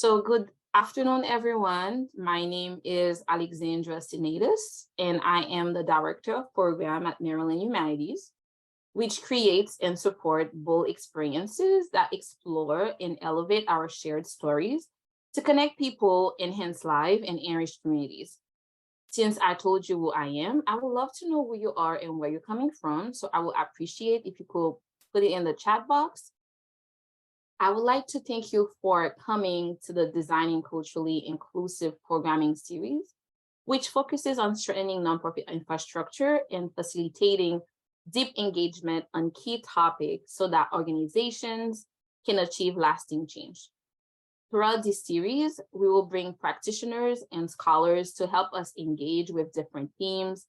So good afternoon, everyone. My name is Alexandra Sinatus, and I am the Director of Program at Maryland Humanities, which creates and support bold experiences that explore and elevate our shared stories to connect people, enhance life, and enrich communities. Since I told you who I am, I would love to know who you are and where you're coming from. So I would appreciate if you could put it in the chat box. I would like to thank you for coming to the Designing Culturally Inclusive Programming series, which focuses on strengthening nonprofit infrastructure and facilitating deep engagement on key topics so that organizations can achieve lasting change. Throughout this series, we will bring practitioners and scholars to help us engage with different themes: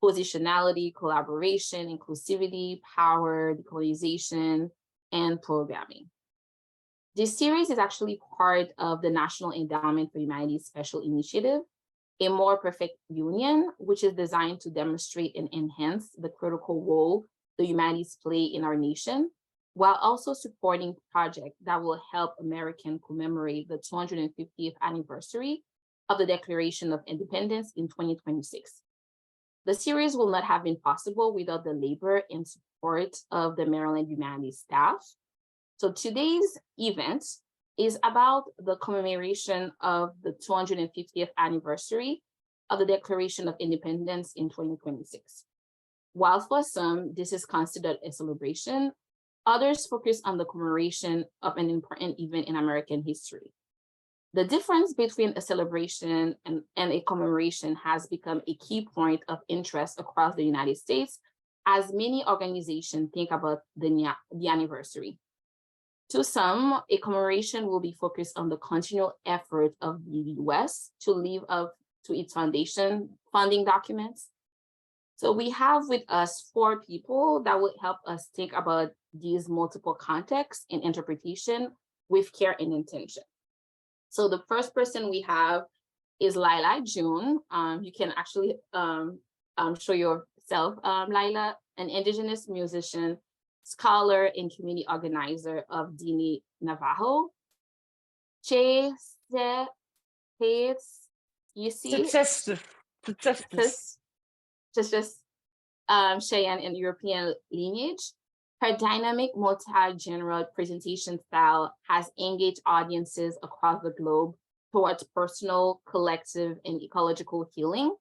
positionality, collaboration, inclusivity, power, decolonization, and programming. This series is actually part of the National Endowment for Humanities Special Initiative, A More Perfect Union, which is designed to demonstrate and enhance the critical role the humanities play in our nation, while also supporting projects that will help Americans commemorate the 250th anniversary of the Declaration of Independence in 2026. The series will not have been possible without the labor and support of the Maryland Humanities staff. So today's event is about the commemoration of the 250th anniversary of the Declaration of Independence in 2026. While for some, this is considered a celebration, others focus on the commemoration of an important event in American history. The difference between a celebration and a commemoration has become a key point of interest across the United States, as many organizations think about the anniversary. To some, a commemoration will be focused on the continual effort of the US to live up to its funding documents. So we have with us 4 people that will help us think about these multiple contexts and interpretation with care and intention. So the first person we have is Lila June. You can actually show yourself, Lila, an Indigenous musician, scholar and community organizer of Dini Navajo. Che Se you see Cheyenne and European lineage. Her dynamic multi-genre presentation style has engaged audiences across the globe towards personal, collective, and ecological healing.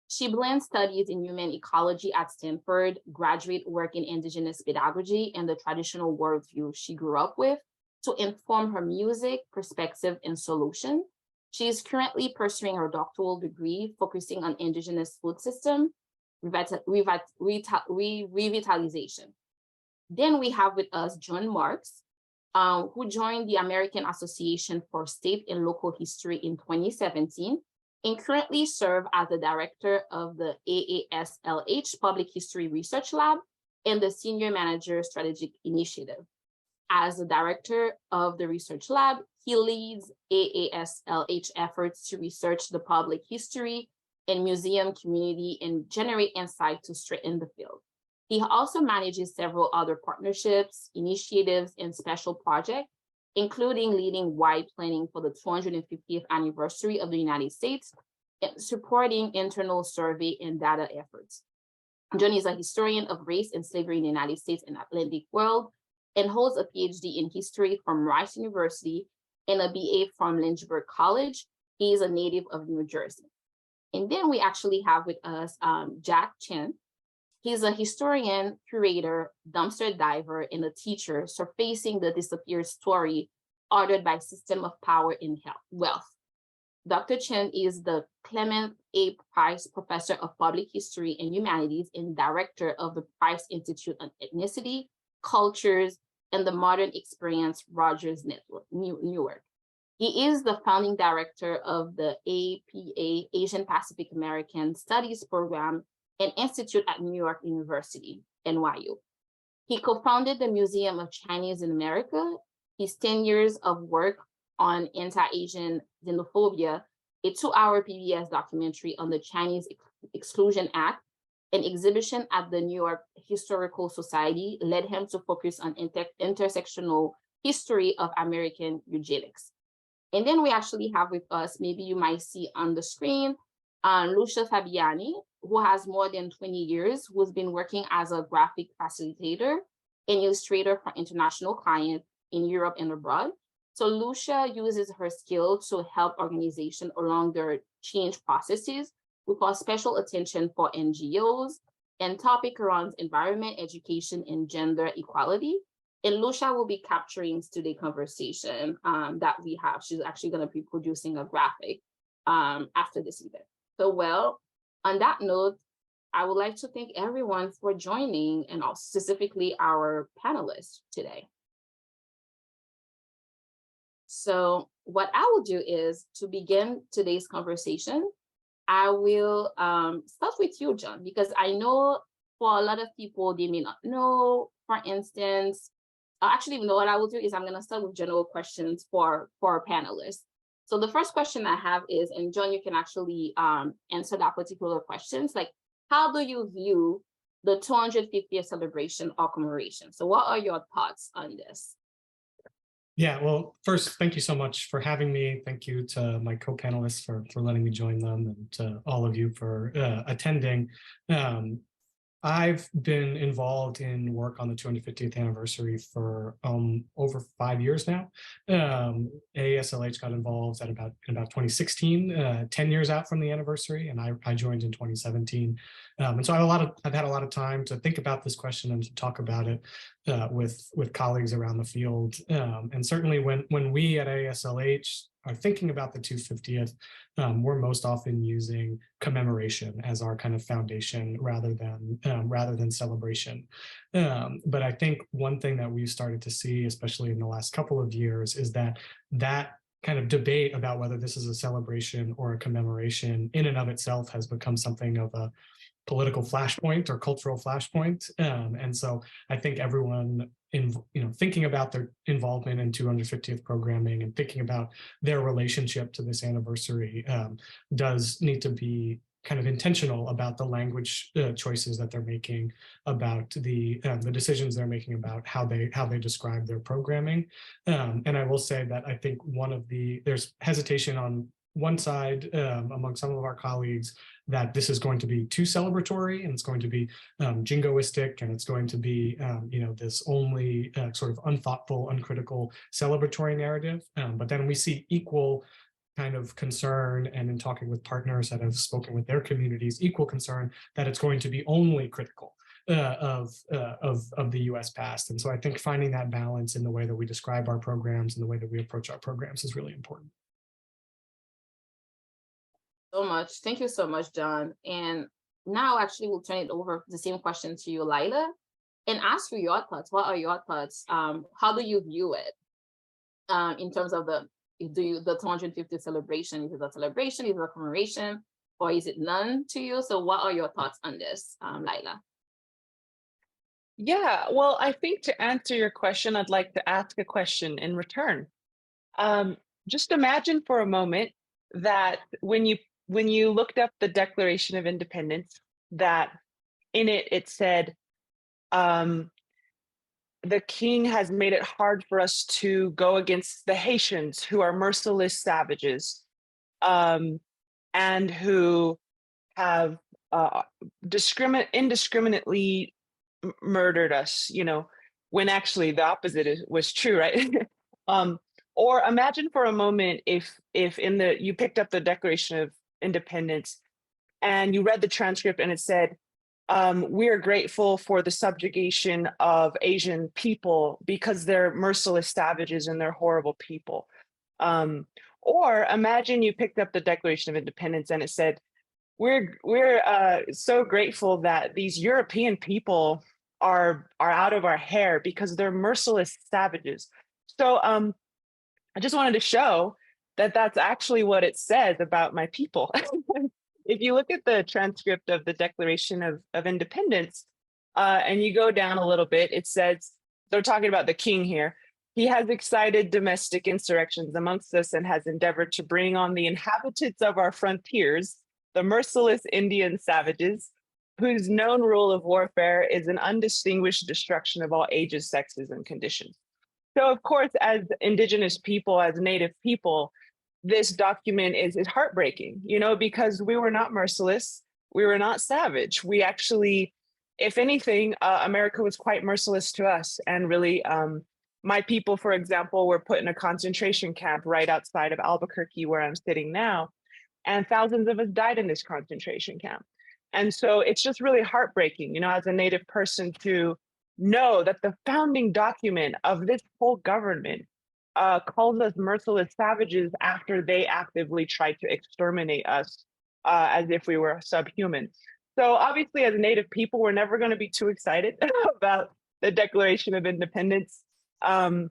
She blends studies in human ecology at Stanford, graduate work in Indigenous pedagogy, and the traditional worldview she grew up with to inform her music, perspective, and solution. She is currently pursuing her doctoral degree, focusing on Indigenous food system revitalization. Then we have with us John Marks, who joined the American Association for State and Local History in 2017, and currently serve as the director of the AASLH Public History Research Lab and the Senior Manager Strategic Initiative. As the director of the research lab, he leads AASLH efforts to research the public history and museum community and generate insight to strengthen the field. He also manages several other partnerships, initiatives, and special projects, including leading wide planning for the 250th anniversary of the United States and supporting internal survey and data efforts. John is a historian of race and slavery in the United States and Atlantic world, and holds a PhD in history from Rice University and a BA from Lynchburg College. He is a native of New Jersey. And then we actually have with us Jack Chen. He's a historian, curator, dumpster diver, and a teacher surfacing the disappeared story ordered by system of power and wealth. Dr. Chen is the Clement A. Price Professor of Public History and Humanities and Director of the Price Institute on Ethnicity, Cultures, and the Modern Experience Rogers Network, Newark. He is the founding director of the APA, Asian Pacific American Studies Program and Institute at New York University, NYU. He co-founded the Museum of Chinese in America. His 10 years of work on anti-Asian xenophobia, a 2-hour PBS documentary on the Chinese Exclusion Act, an exhibition at the New York Historical Society led him to focus on intersectional history of American eugenics. And then we actually have with us, maybe you might see on the screen, Lucia Fabiani, who has more than 20 years, who's been working as a graphic facilitator and illustrator for international clients in Europe and abroad. So Lucia uses her skill to help organizations along their change processes. We call special attention for NGOs and topic around environment, education, and gender equality. And Lucia will be capturing today's conversation that we have. She's actually going to be producing a graphic after this event. So, well, on that note, I would like to thank everyone for joining, and also specifically our panelists today. So what I will do is, to begin today's conversation, I will start with you, John, because I know for a lot of people, they may not know, for instance, actually, you know what I will do is I'm going to start with general questions for our panelists. So the first question I have is, and John, you can actually answer that particular questions, like, how do you view the 250th celebration or commemoration? So what are your thoughts on this? Yeah, well, first, thank you so much for having me. Thank you to my co-panelists for letting me join them, and to all of you for attending. I've been involved in work on the 250th anniversary for over 5 years now. AASLH got involved at about 2016, 10 years out from the anniversary, and I joined in 2017. And so I've had a lot of time to think about this question and to talk about it with colleagues around the field. And certainly when we at AASLH are thinking about the 250th, we're most often using commemoration as our kind of foundation rather than celebration. But I think one thing that we've started to see, especially in the last couple of years, is that kind of debate about whether this is a celebration or a commemoration in and of itself has become something of a political flashpoint or cultural flashpoint. And so I think everyone thinking about their involvement in 250th programming and thinking about their relationship to this anniversary does need to be kind of intentional about the language choices that they're making, about the decisions they're making about how they describe their programming. And I will say that I think there's hesitation on one side among some of our colleagues that this is going to be too celebratory, and it's going to be jingoistic, and it's going to be this only sort of unthoughtful, uncritical celebratory narrative. But then we see equal kind of concern, and in talking with partners that have spoken with their communities, equal concern that it's going to be only critical of the U.S. past. And so I think finding that balance in the way that we describe our programs and the way that we approach our programs is really important. So much. Thank you so much, John. And now actually we'll turn it over, the same question to you, Lila, and ask for your thoughts. What are your thoughts? How do you view it in terms of the 250th celebration? Is it a celebration? Is it a commemoration? Or is it none to you? So what are your thoughts on this, Lila? Yeah, well, I think to answer your question, I'd like to ask a question in return. Just imagine for a moment that when you looked up the Declaration of Independence, that in it said, the king has made it hard for us to go against the Haitians, who are merciless savages, and who have indiscriminately murdered us, when actually the opposite was true, right? Or imagine for a moment if you picked up the Declaration of Independence and you read the transcript and it said, we are grateful for the subjugation of Asian people because they're merciless savages and they're horrible people. Or imagine you picked up the Declaration of Independence and it said, we're so grateful that these European people are out of our hair because they're merciless savages. So I just wanted to show that that's actually what it says about my people. If you look at the transcript of the Declaration of Independence, and you go down a little bit, it says, they're talking about the king here. He has excited domestic insurrections amongst us and has endeavored to bring on the inhabitants of our frontiers, the merciless Indian savages, whose known rule of warfare is an undistinguished destruction of all ages, sexes, and conditions. So of course, as indigenous people, as Native people, this document is heartbreaking, you know, because we were not merciless, we were not savage. We actually, if anything, America was quite merciless to us. And really, my people, for example, were put in a concentration camp right outside of Albuquerque, where I'm sitting now, and thousands of us died in this concentration camp. And so it's just really heartbreaking, you know, as a Native person, to know that the founding document of this whole government calls us merciless savages after they actively tried to exterminate us as if we were subhuman. So obviously, as Native people, we're never going to be too excited about the Declaration of Independence. We're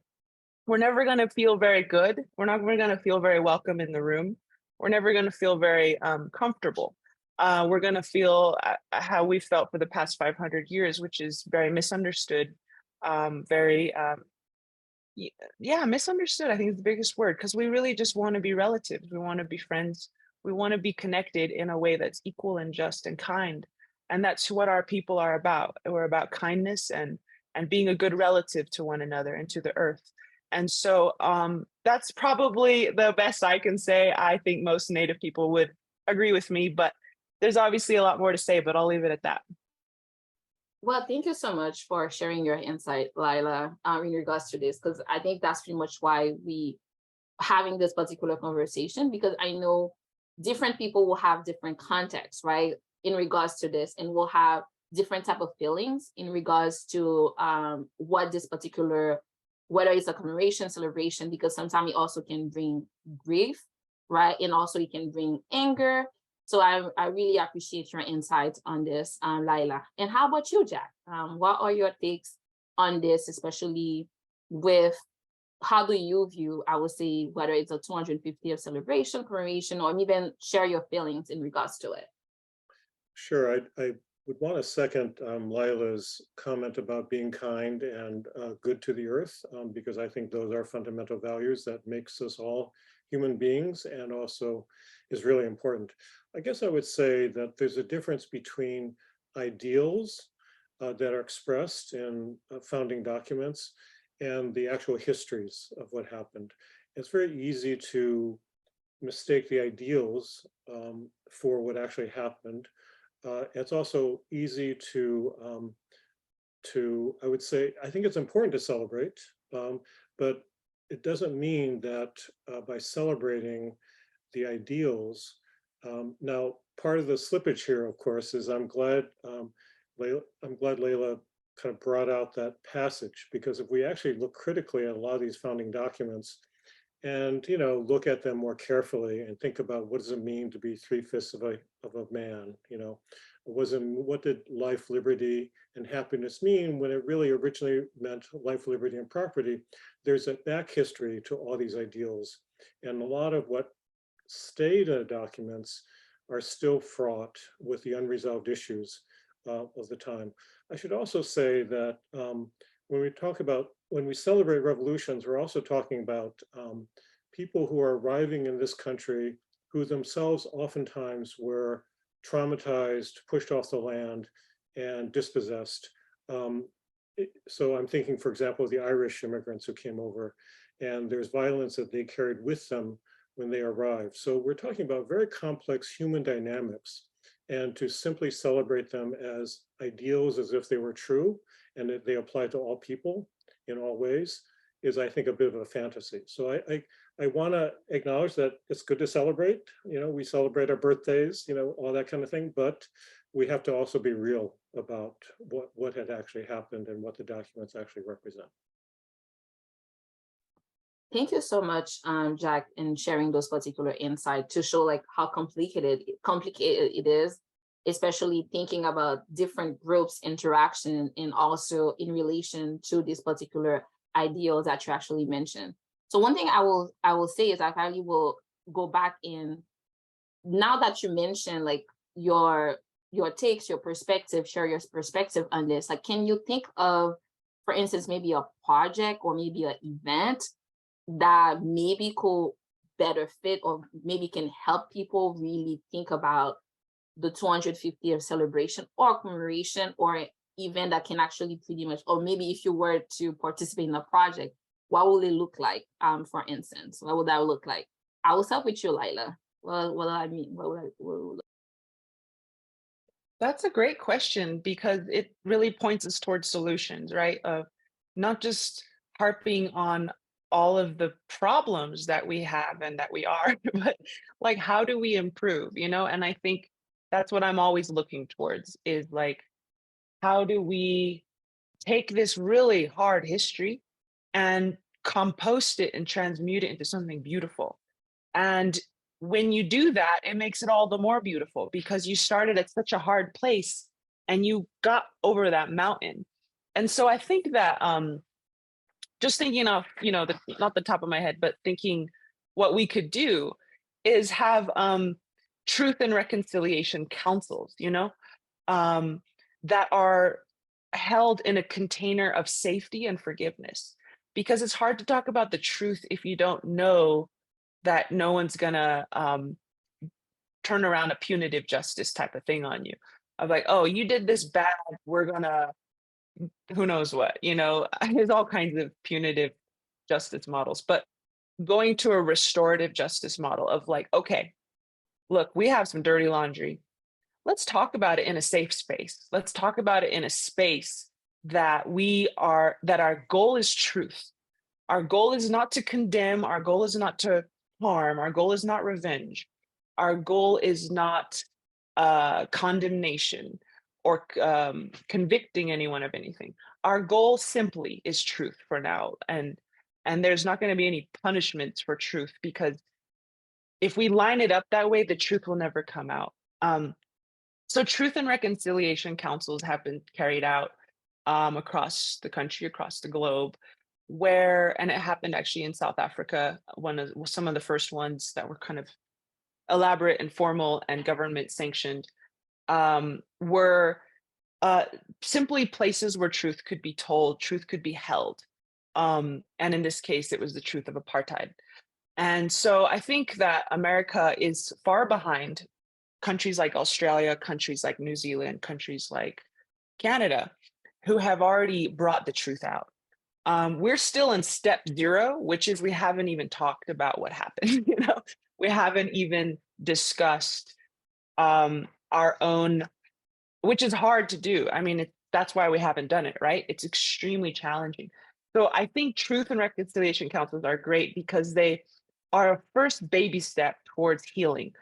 never going to feel very good. We're not going to feel very welcome in the room. We're never going to feel very comfortable. We're going to feel how we felt for the past 500 years, which is very misunderstood, misunderstood, I think is the biggest word, because we really just want to be relatives. We want to be friends. We want to be connected in a way that's equal and just and kind. And that's what our people are about. We're about kindness and being a good relative to one another and to the earth. And so that's probably the best I can say. I think most Native people would agree with me, but there's obviously a lot more to say, but I'll leave it at that. Well, thank you so much for sharing your insight, Lila, in regards to this, because I think that's pretty much why we having this particular conversation, because I know different people will have different contexts, right, in regards to this, and will have different type of feelings in regards to what this particular, whether it's a commemoration, celebration, because sometimes it also can bring grief, right, and also it can bring anger. So I really appreciate your insights on this, Lila. And how about you, Jack? What are your takes on this, especially with how do you view, I would say, whether it's a 250th celebration, commemoration, or even share your feelings in regards to it? Sure, I would want to second Lila's comment about being kind and good to the earth, because I think those are fundamental values that makes us all human beings and also is really important. I guess I would say that there's a difference between ideals that are expressed in founding documents and the actual histories of what happened. It's very easy to mistake the ideals for what actually happened. It's also easy to, I would say, I think it's important to celebrate, but it doesn't mean that by celebrating the ideals. Now, part of the slippage here, of course, is I'm glad Layla kind of brought out that passage, because if we actually look critically at a lot of these founding documents and, you know, look at them more carefully and think about what does it mean to be 3/5 of a man, you know, what did life, liberty, and happiness mean when it really originally meant life, liberty, and property? There's a back history to all these ideals, and a lot of what stayed in documents are still fraught with the unresolved issues of the time. I should also say that when we celebrate revolutions, we're also talking about people who are arriving in this country who themselves oftentimes were traumatized, pushed off the land, and dispossessed. So I'm thinking, for example, of the Irish immigrants who came over, and there's violence that they carried with them when they arrived. So we're talking about very complex human dynamics, and to simply celebrate them as ideals as if they were true and that they apply to all people in all ways is, I think, a bit of a fantasy. So I want to acknowledge that it's good to celebrate. You know, we celebrate our birthdays, you know, all that kind of thing, but we have to also be real about what had actually happened and what the documents actually represent. Thank you so much, Jack, in sharing those particular insights to show like how complicated it is, especially thinking about different groups' interaction and also in relation to this particular ideals that you actually mentioned. So one thing I will say is I probably will go back in, now that you mentioned like your takes, your perspective, share your perspective on this. Like, can you think of, for instance, maybe a project or maybe an event that maybe could better fit or maybe can help people really think about the 250th celebration or commemoration, or event that can actually pretty much, or maybe if you were to participate in a project, what will it look like? For instance, what would that look like? I will start with you, Lila. What do I mean? What That's a great question because it really points us towards solutions, right? Of not just harping on all of the problems that we have and that we are, but like, how do we improve, you know? And I think that's what I'm always looking towards is like, how do we take this really hard history and compost it and transmute it into something beautiful? And when you do that, it makes it all the more beautiful because you started at such a hard place and you got over that mountain. And so I think that just thinking of, you know, not the top of my head, but thinking what we could do is have truth and reconciliation councils, you know, that are held in a container of safety and forgiveness. Because it's hard to talk about the truth if you don't know that no one's gonna turn around a punitive justice type of thing on you. Of like, oh, you did this bad, we're gonna, who knows what, you know, there's all kinds of punitive justice models, but going to a restorative justice model of like, okay, look, we have some dirty laundry. Let's talk about it in a safe space. Let's talk about it in a space that that our goal is truth. Our goal is not to condemn. Our goal is not to harm. Our goal is not revenge. Our goal is not condemnation or convicting anyone of anything. Our goal simply is truth for now. And there's not going to be any punishments for truth because if we line it up that way, the truth will never come out. So truth and reconciliation councils have been carried out across the country, across the globe, and it happened actually in South Africa, some of the first ones that were kind of elaborate and formal and government sanctioned, were simply places where truth could be told, truth could be held. And in this case, it was the truth of apartheid. And so I think that America is far behind countries like Australia, countries like New Zealand, countries like Canada, who have already brought the truth out. We're still in step 0, which is we haven't even talked about what happened. You know, we haven't even discussed our own, which is hard to do. I mean, that's why we haven't done it, right? It's extremely challenging. So I think truth and reconciliation councils are great because they are a first baby step towards healing.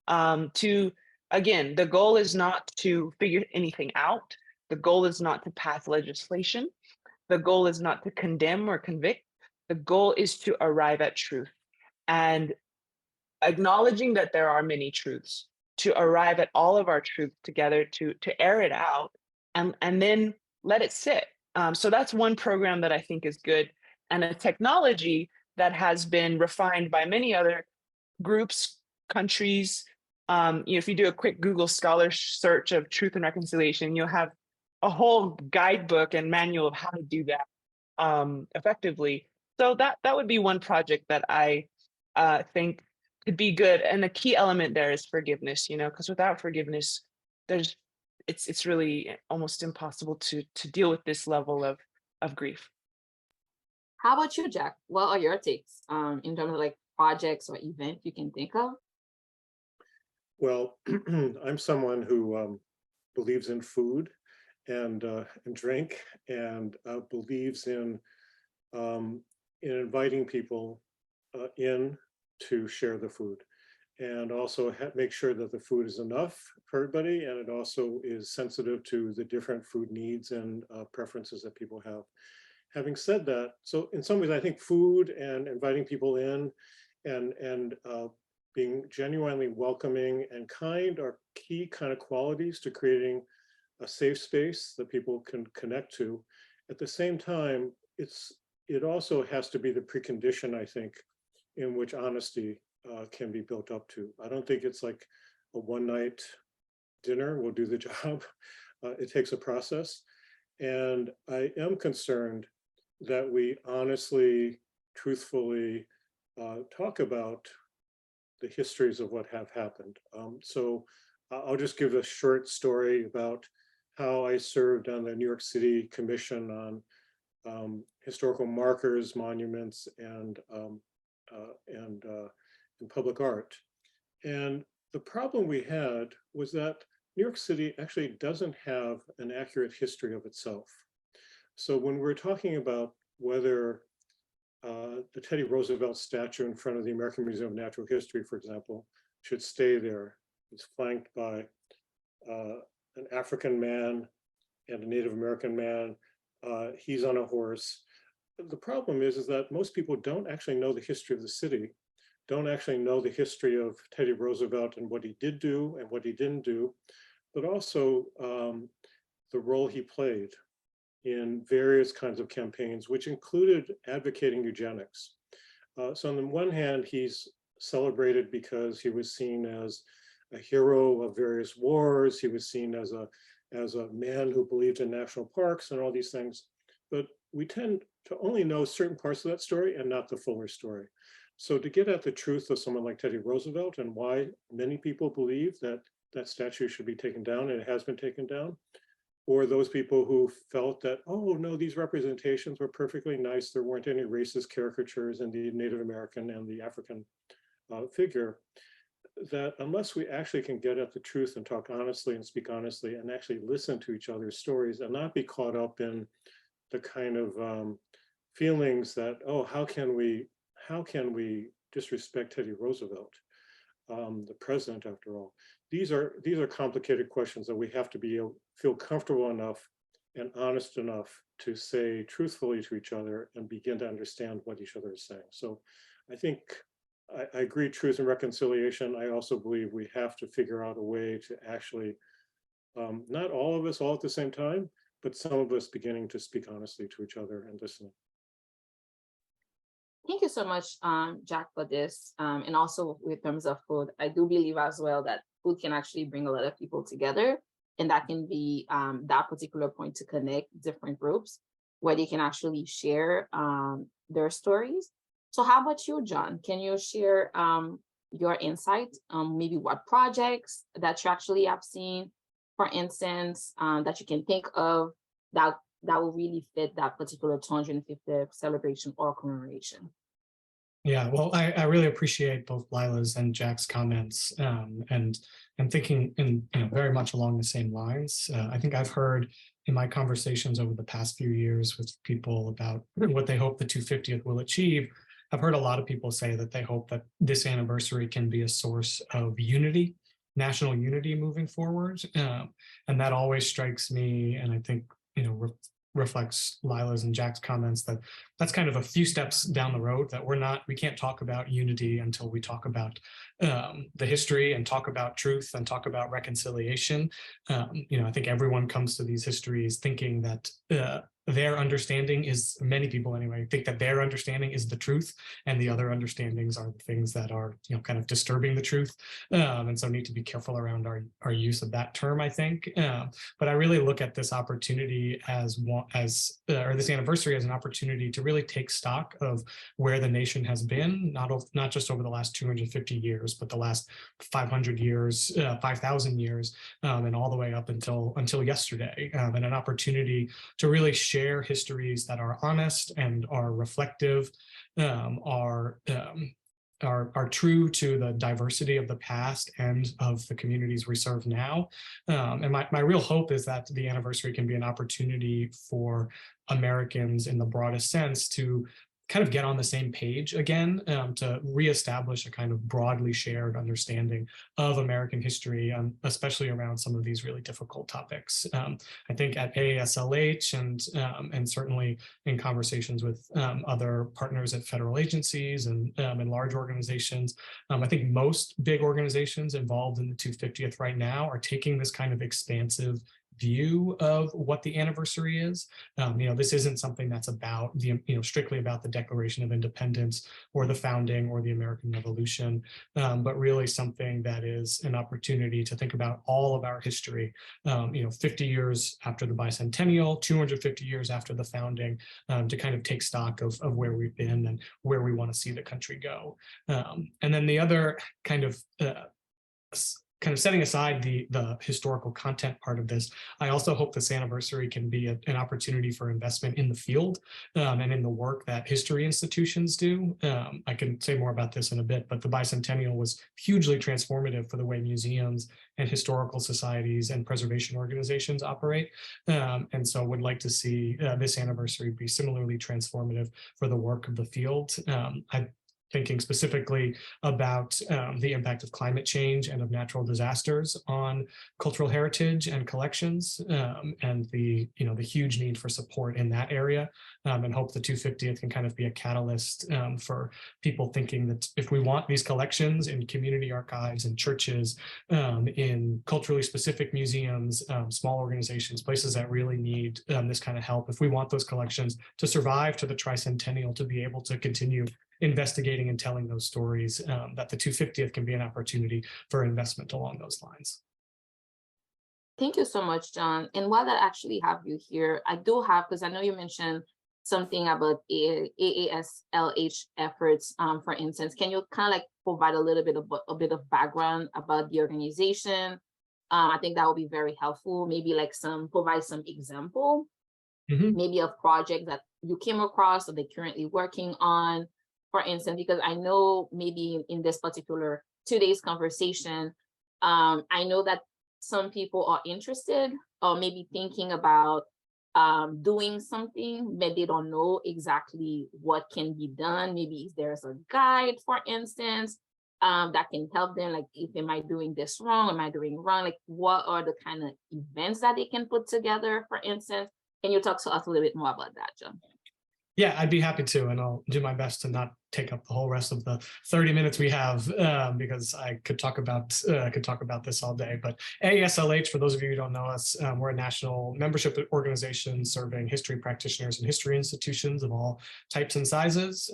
Again, the goal is not to figure anything out. The goal is not to pass legislation. The goal is not to condemn or convict. The goal is to arrive at truth and acknowledging that there are many truths, to arrive at all of our truth together, to air it out and then let it sit. So that's one program that I think is good, and a technology that has been refined by many other groups, countries. If you do a quick Google Scholar search of truth and reconciliation, you'll have a whole guidebook and manual of how to do that effectively. So that would be one project that I think could be good. And the key element there is forgiveness, you know, because without forgiveness, it's really almost impossible to deal with this level of grief. How about you, Jack? What are your takes in terms of like projects or events you can think of? Well, I'm someone who believes in food and drink, and believes in inviting people in to share the food, and also make sure that the food is enough for everybody, and it also is sensitive to the different food needs and preferences that people have. Having said that, so in some ways, I think food and inviting people in and being genuinely welcoming and kind are key kind of qualities to creating a safe space that people can connect to. At the same time, it also has to be the precondition, I think, in which honesty can be built up to. I don't think it's like a one-night dinner will do the job. It takes a process. And I am concerned that we honestly, truthfully talk about the histories of what have happened. So I'll just give a short story about how I served on the New York City Commission on historical markers, monuments, and and public art. And the problem we had was that New York City actually doesn't have an accurate history of itself. So when we're talking about whether the Teddy Roosevelt statue in front of the American Museum of Natural History, for example, should stay there. It's flanked by an African man and a Native American man. He's on a horse. The problem is that most people don't actually know the history of the city, don't actually know the history of Teddy Roosevelt and what he did do and what he didn't do, but also the role he played in various kinds of campaigns, which included advocating eugenics. So on the one hand, he's celebrated because he was seen as a hero of various wars. He was seen as a man who believed in national parks and all these things. But we tend to only know certain parts of that story and not the fuller story. So to get at the truth of someone like Teddy Roosevelt and why many people believe that that statue should be taken down, and it has been taken down, or those people who felt that, oh no, these representations were perfectly nice, there weren't any racist caricatures in the Native American and the African figure, that unless we actually can get at the truth and talk honestly and speak honestly and actually listen to each other's stories and not be caught up in the kind of feelings that, oh, how can we disrespect Teddy Roosevelt, the president, after all? These are complicated questions that we have to feel comfortable enough and honest enough to say truthfully to each other and begin to understand what each other is saying. So I think I agree, truth and reconciliation. I also believe we have to figure out a way to actually, not all of us all at the same time, but some of us beginning to speak honestly to each other and listening. Thank you so much, Jack, for this. And also with terms of food, I do believe as well that food can actually bring a lot of people together. And that can be that particular point to connect different groups where they can actually share their stories. So how about you, John? Can you share your insight on maybe what projects that you actually have seen, for instance, that you can think of that will really fit that particular 250th celebration or commemoration? Yeah, well, I really appreciate both Lila's and Jack's comments, and thinking in very much along the same lines. I think I've heard in my conversations over the past few years with people about what they hope the 250th will achieve. I've heard a lot of people say that they hope that this anniversary can be a source of unity, national unity moving forward, and that always strikes me, and I think reflects Lila's and Jack's comments, that that's kind of a few steps down the road, that we can't talk about unity until we talk about the history and talk about truth and talk about reconciliation. I think everyone comes to these histories thinking that their understanding is, many people anyway, think that their understanding is the truth, and the other understandings are the things that are, kind of disturbing the truth. And so need to be careful around our use of that term, I think. But I really look at this opportunity or this anniversary as an opportunity to really take stock of where the nation has been, not just over the last 250 years, but the last 500 years, 5,000 years, and all the way up until yesterday, and an opportunity to really share histories that are honest and are reflective, are true to the diversity of the past and of the communities we serve now. And my real hope is that the anniversary can be an opportunity for Americans in the broadest sense to kind of get on the same page again, to reestablish a kind of broadly shared understanding of American history, especially around some of these really difficult topics. I think at AASLH and certainly in conversations with other partners at federal agencies and in large organizations, I think most big organizations involved in the 250th right now are taking this kind of expansive view of what the anniversary is. This isn't something that's about strictly about the Declaration of Independence or the founding or the American Revolution, but really something that is an opportunity to think about all of our history, 50 years after the bicentennial, 250 years after the founding, to kind of take stock of where we've been and where we want to see the country go. And then the other kind of kind of setting aside the historical content part of this, I also hope this anniversary can be an opportunity for investment in the field and in the work that history institutions do. I can say more about this in a bit, but the bicentennial was hugely transformative for the way museums and historical societies and preservation organizations operate. And so would like to see this anniversary be similarly transformative for the work of the field. I'm thinking specifically about the impact of climate change and of natural disasters on cultural heritage and collections, and the huge need for support in that area, and hope the 250th can kind of be a catalyst for people thinking that if we want these collections in community archives and churches, in culturally specific museums, small organizations, places that really need this kind of help, if we want those collections to survive to the tricentennial, to be able to continue investigating and telling those stories, that the 250th can be an opportunity for investment along those lines. Thank you so much, John. And while I actually have you here, I do have, because I know you mentioned something about AASLH efforts, for instance. Can you kind of like provide a bit of background about the organization? I think that would be very helpful. Maybe like provide some example, maybe of projects that you came across or they're currently working on, for instance, because I know maybe in this particular today's conversation, I know that some people are interested or maybe thinking about doing something, but they don't know exactly what can be done. Maybe if there's a guide, for instance, that can help them, like, if am I doing this wrong, am I doing wrong, like what are the kind of events that they can put together, for instance. Can you talk to us a little bit more about that, John? Yeah, I'd be happy to, and I'll do my best to not take up the whole rest of the 30 minutes we have, because I could talk about this all day. But AASLH, for those of you who don't know us, we're a national membership organization serving history practitioners and history institutions of all types and sizes.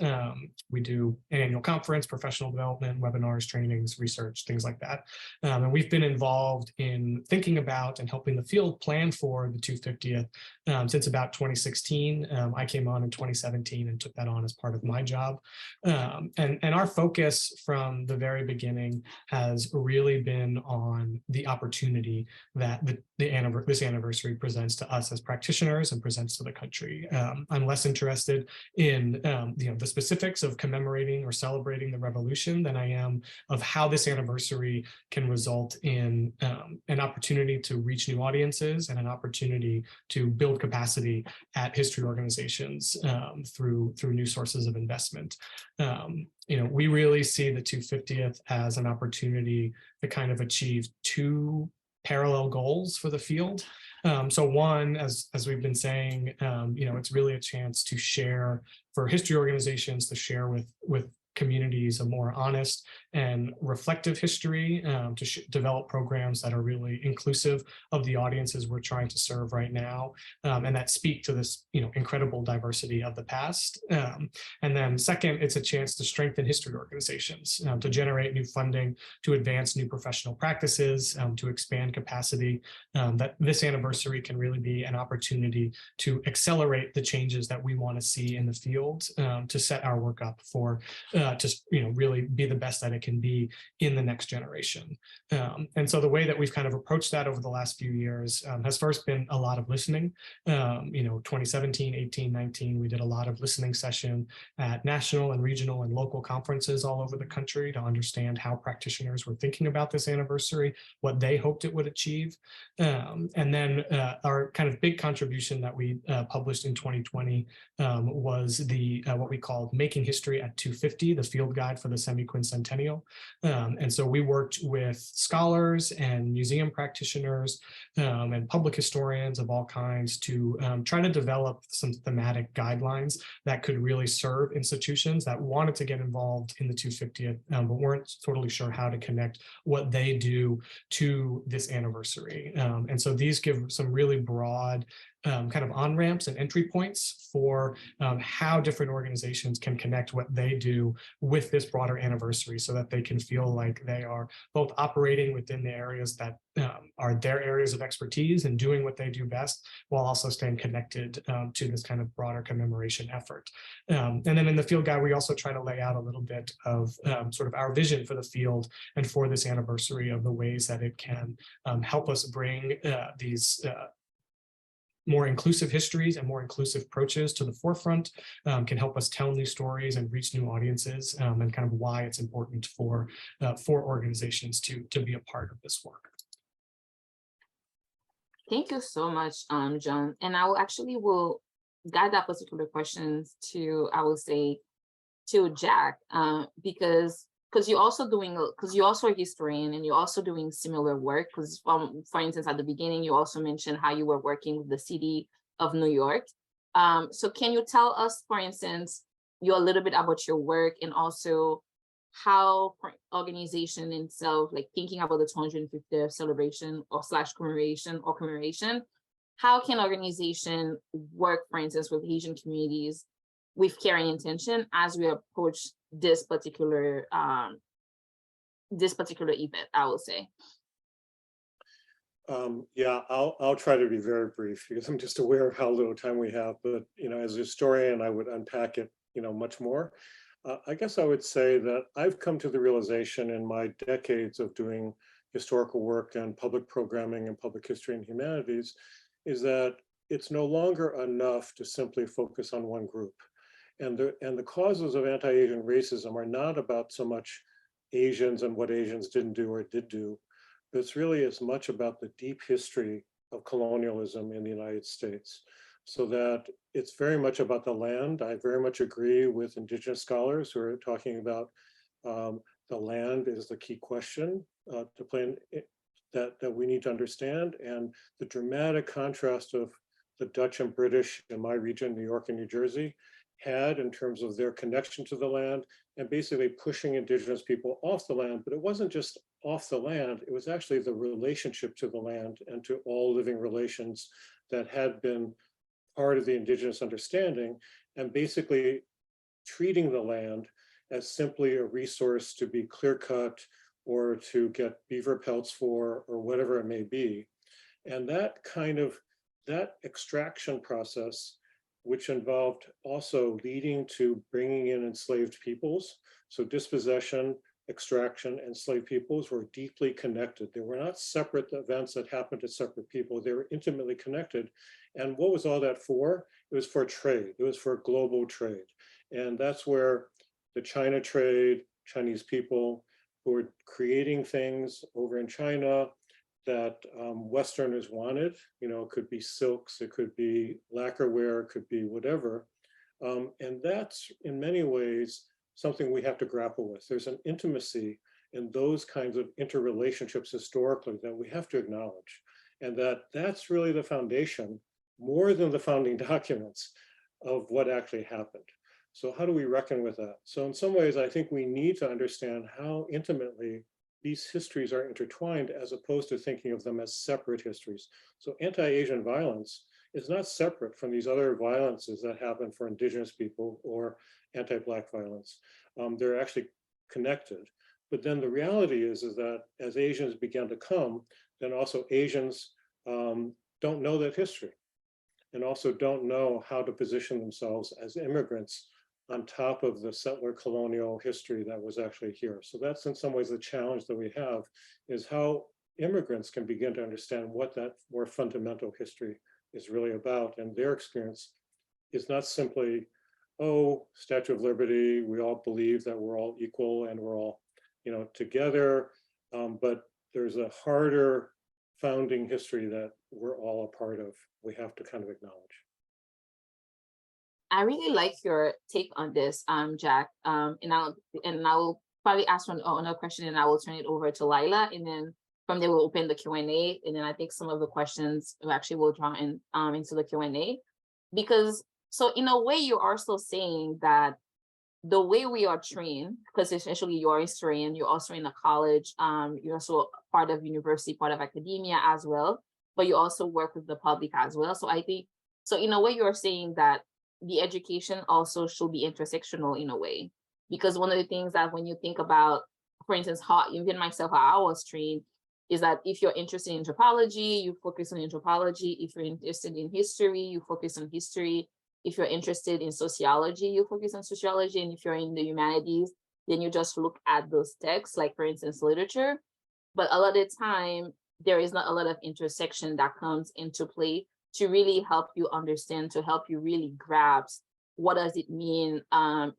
We do an annual conference, professional development, webinars, trainings, research, things like that. And we've been involved in thinking about and helping the field plan for the 250th since about 2016. I came on in 2017 and took that on as part of my job. And our focus from the very beginning has really been on the opportunity that this anniversary presents to us as practitioners and presents to the country. I'm less interested in the specifics of commemorating or celebrating the revolution than I am of how this anniversary can result in an opportunity to reach new audiences and an opportunity to build capacity at history organizations through new sources of investment. We really see the 250th as an opportunity to kind of achieve two parallel goals for the field. So one, as we've been saying, it's really a chance to share, for history organizations to share with communities a more honest and reflective history, to develop programs that are really inclusive of the audiences we're trying to serve right now, and that speak to this incredible diversity of the past. And then second, it's a chance to strengthen history organizations, to generate new funding, to advance new professional practices, to expand capacity. That this anniversary can really be an opportunity to accelerate the changes that we want to see in the field, to set our work up for really be the best that it can be in the next generation. And so the way that we've kind of approached that over the last few years has first been a lot of listening. 2017, 18, 19, we did a lot of listening session at national and regional and local conferences all over the country to understand how practitioners were thinking about this anniversary, what they hoped it would achieve. And then our kind of big contribution that we published in 2020 was what we called Making History at 250, the field guide for the Semiquincentennial. And so we worked with scholars and museum practitioners and public historians of all kinds to try to develop some thematic guidelines that could really serve institutions that wanted to get involved in the 250th, but weren't totally sure how to connect what they do to this anniversary. And so these give some really broad kind of on-ramps and entry points for how different organizations can connect what they do with this broader anniversary, so that they can feel like they are both operating within the areas that are their areas of expertise and doing what they do best, while also staying connected to this kind of broader commemoration effort. And then in the field guide, we also try to lay out a little bit of sort of our vision for the field and for this anniversary, of the ways that it can help us bring these more inclusive histories and more inclusive approaches to the forefront, can help us tell new stories and reach new audiences, and kind of why it's important for organizations to be a part of this work. Thank you so much, John. And I will guide that particular questions to, I will say, to Jack, because you're also a historian and you're also doing similar work. Because for instance, at the beginning, you also mentioned how you were working with the city of New York. So can you tell us, for instance, a little bit about your work, and also how organization itself, like thinking about the 250th celebration or commemoration, how can organization work, for instance, with Asian communities with care and intention as we approach this particular event, I will say? Yeah, I'll try to be very brief, because I'm just aware of how little time we have. But as a historian, I would unpack it much more. I guess I would say that I've come to the realization in my decades of doing historical work and public programming and public history and humanities, is that it's no longer enough to simply focus on one group. And the causes of anti-Asian racism are not about so much Asians and what Asians didn't do or did do, but it's really as much about the deep history of colonialism in the United States. So that it's very much about the land. I very much agree with Indigenous scholars who are talking about the land is the key question to play that we need to understand, and the dramatic contrast of the Dutch and British in my region, New York and New Jersey, had in terms of their connection to the land and basically pushing Indigenous people off the land. But it wasn't just off the land, it was actually the relationship to the land and to all living relations that had been part of the Indigenous understanding, and basically treating the land as simply a resource to be clear-cut or to get beaver pelts for, or whatever it may be. And that extraction process, which involved also leading to bringing in enslaved peoples. So dispossession, extraction, and enslaved peoples were deeply connected. They were not separate events that happened to separate people. They were intimately connected. And what was all that for? It was for trade. It was for global trade. And that's where the China trade, Chinese people who were creating things over in China that Westerners wanted, it could be silks, it could be lacquerware, it could be whatever. And that's in many ways something we have to grapple with. There's an intimacy in those kinds of interrelationships historically that we have to acknowledge. And that's really the foundation, more than the founding documents, of what actually happened. So how do we reckon with that? So in some ways, I think we need to understand how intimately these histories are intertwined, as opposed to thinking of them as separate histories. So anti-Asian violence is not separate from these other violences that happen for Indigenous people or anti-Black violence. They're actually connected. But then the reality is that as Asians began to come, then also Asians don't know that history, and also don't know how to position themselves as immigrants on top of the settler colonial history that was actually here. So that's in some ways the challenge that we have, is how immigrants can begin to understand what that more fundamental history is really about. And their experience is not simply, oh, Statue of Liberty, we all believe that we're all equal and we're all, together, but there's a harder founding history that we're all a part of. We have to kind of acknowledge. I really like your take on this, Jack. And I'll probably ask another question, and I will turn it over to Lila, and then from there we'll open the Q&A, and then I think some of the questions actually will draw in into the Q&A, because so in a way you are still saying that the way we are trained, because essentially you're a historian, you're also in a college, you're also part of university, part of academia as well, but you also work with the public as well. So I think So in a way, you're saying that the education also should be intersectional in a way, because one of the things that when you think about, for instance, how even myself, how I was trained, is that if you're interested in anthropology, you focus on anthropology. If you're interested in history, you focus on history. If you're interested in sociology, you focus on sociology. And if you're in the humanities, then you just look at those texts, like for instance, literature. But a lot of the time, there is not a lot of intersection that comes into play to really help you understand, to help you really grasp what does it mean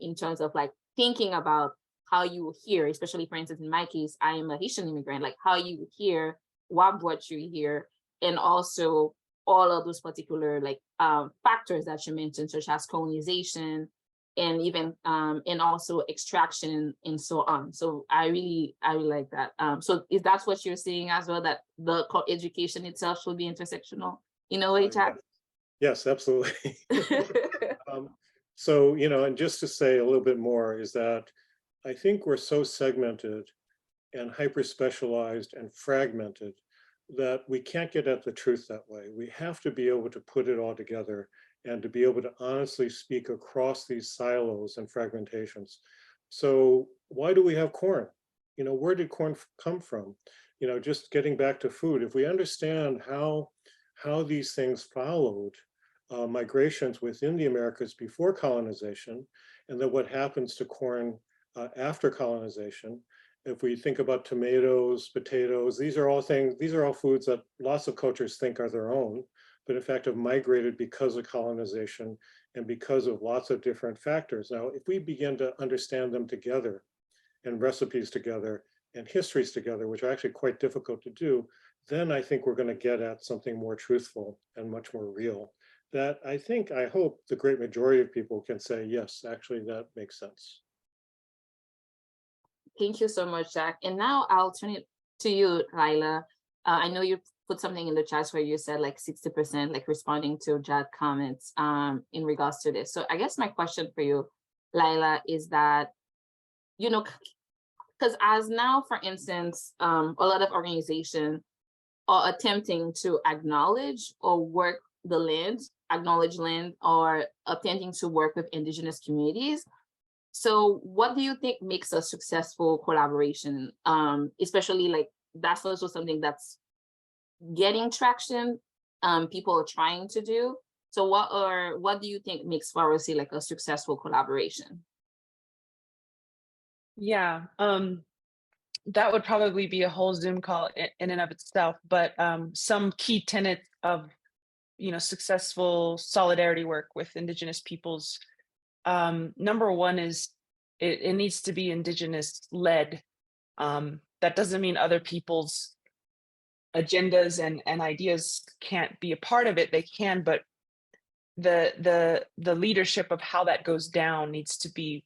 in terms of like thinking about how you hear, especially for instance, in my case, I am a Haitian immigrant, like how you hear, what brought you here, and also all of those particular like factors that you mentioned, such as colonization and even and also extraction and so on. So I really like that. So is that what you're saying as well, that the education itself should be intersectional in a way, Jack? Yes, absolutely. So, and just to say a little bit more is that I think we're so segmented and hyper-specialized and fragmented that we can't get at the truth that way. We have to be able to put it all together and to be able to honestly speak across these silos and fragmentations. So why do we have corn? Where did corn come from? Just getting back to food, if we understand how these things followed migrations within the Americas before colonization, and then what happens to corn after colonization. If we think about tomatoes, potatoes, these are all foods that lots of cultures think are their own, but in fact have migrated because of colonization and because of lots of different factors. Now, if we begin to understand them together, and recipes together, and histories together, which are actually quite difficult to do, then I think we're going to get at something more truthful and much more real. That I hope the great majority of people can say, yes, actually, that makes sense. Thank you so much, Jack. And now I'll turn it to you, Lila. I know you put something in the chat where you said like 60% like responding to Jack comments in regards to this. So I guess my question for you, Lila, is that, because as now, for instance, a lot of organizations are attempting to acknowledge or work the land, acknowledge land, or attempting to work with indigenous communities. So what do you think makes a successful collaboration? Especially like that's also something that's getting traction, people are trying to do. So what do you think makes for us like a successful collaboration? Yeah, that would probably be a whole Zoom call in and of itself, but some key tenets of successful solidarity work with Indigenous peoples. Number one is it needs to be Indigenous led. That doesn't mean other people's agendas and ideas can't be a part of it. They can, but the leadership of how that goes down needs to be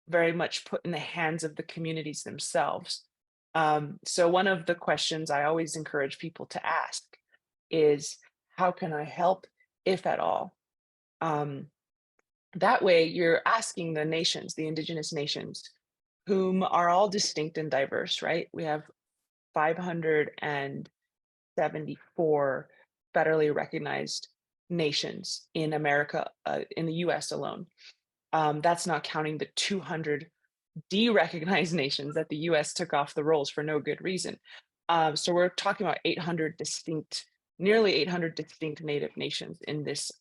very much put in the hands of the communities themselves. So one of the questions I always encourage people to ask is, how can I help, if at all? That way you're asking the nations, the indigenous nations, whom are all distinct and diverse, right? We have 574 federally recognized nations in America, in the US alone. That's not counting the 200 de-recognized nations that the US took off the rolls for no good reason. So we're talking about 800 distinct, nearly 800 distinct Native nations in this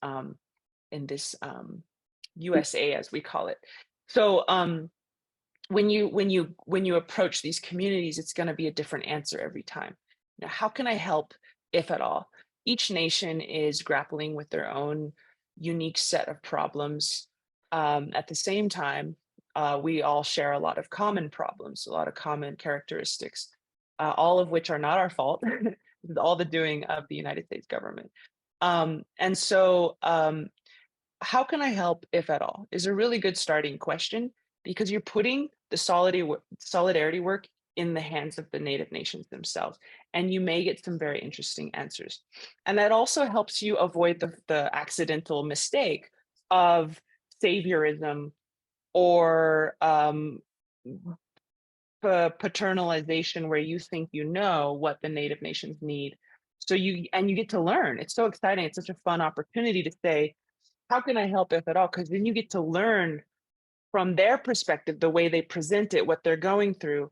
USA, as we call it. So when you approach these communities, it's going to be a different answer every time. Now, how can I help, if at all? Each nation is grappling with their own unique set of problems. At the same time, we all share a lot of common problems, a lot of common characteristics, all of which are not our fault. It's all the doing of the United States government. And so how can I help, if at all, is a really good starting question, because you're putting the solidarity work in the hands of the Native nations themselves, and you may get some very interesting answers. And that also helps you avoid the accidental mistake of saviorism or paternalization, where you think you know what the Native nations need, So you get to learn. It's so exciting. It's such a fun opportunity to say, how can I help, if at all? Because then you get to learn from their perspective, the way they present it, what they're going through.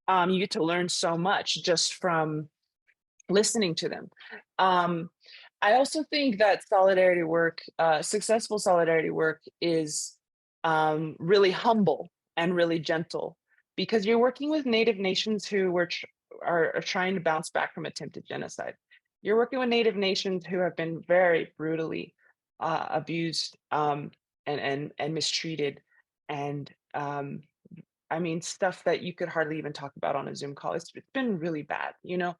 You get to learn so much just from listening to them. I also think that solidarity work, successful solidarity work, is really humble and really gentle, because you're working with Native nations who are trying to bounce back from attempted genocide. You're working with Native nations who have been very brutally abused and mistreated, and I mean, stuff that you could hardly even talk about on a Zoom call. It's been really bad, you know.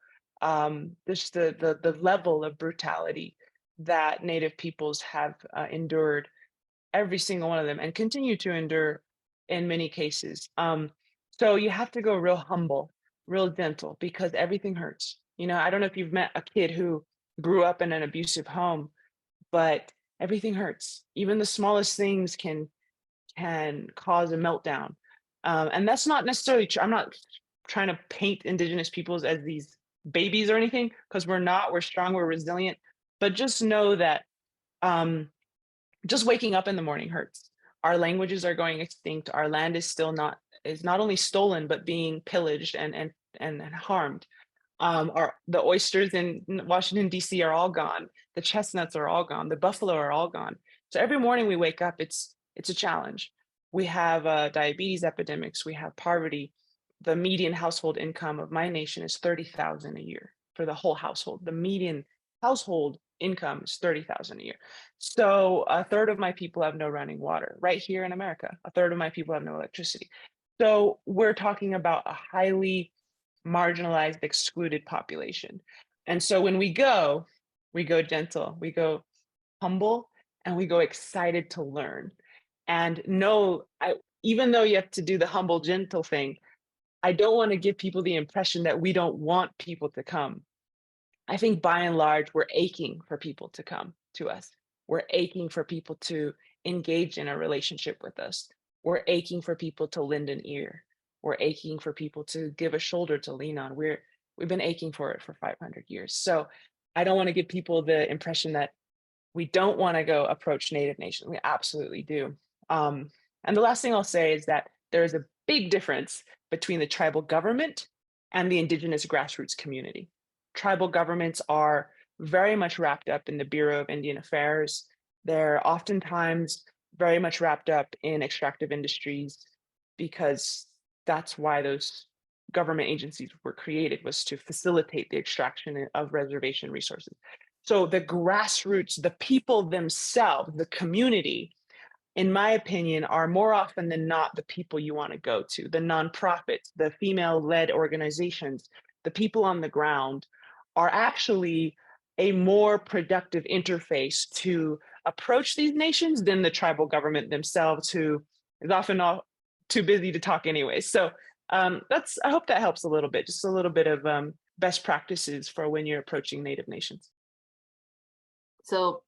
Just the level of brutality that Native peoples have endured, every single one of them, and continue to endure in many cases. So you have to go real humble, real gentle, because everything hurts. You know, I don't know if you've met a kid who grew up in an abusive home, but everything hurts. Even the smallest things can cause a meltdown. And that's not necessarily true. I'm not trying to paint Indigenous peoples as these babies or anything, because we're not. We're strong, we're resilient. But just know that just waking up in the morning hurts. Our languages are going extinct. Our land is not only stolen, but being pillaged and harmed. The oysters in Washington, D.C. are all gone. The chestnuts are all gone. The buffalo are all gone. So every morning we wake up, it's a challenge. We have diabetes epidemics. We have poverty. The median household income of my nation is $30,000 a year for the whole household. The median household income is $30,000 a year. So a third of my people have no running water right here in America. A third of my people have no electricity. So we're talking about a highly marginalized, excluded population. And so when we go gentle, we go humble, and we go excited to learn. And no, even though you have to do the humble, gentle thing, I don't want to give people the impression that we don't want people to come. I think by and large, we're aching for people to come to us. We're aching for people to engage in a relationship with us. We're aching for people to lend an ear. We're aching for people to give a shoulder to lean on. We've been aching for it for 500 years. So I don't want to give people the impression that we don't want to go approach Native nations. We absolutely do. And the last thing I'll say is that there is a big difference between the tribal government and the Indigenous grassroots community. Tribal governments are very much wrapped up in the Bureau of Indian Affairs. They're oftentimes very much wrapped up in extractive industries, because that's why those government agencies were created, was to facilitate the extraction of reservation resources. So the grassroots, the people themselves, the community, in my opinion, are more often than not the people you want to go to. The nonprofits, the female-led organizations, the people on the ground are actually a more productive interface to approach these nations than the tribal government themselves, who is often all too busy to talk anyway. So I hope that helps a little bit, just a little bit of best practices for when you're approaching Native nations. So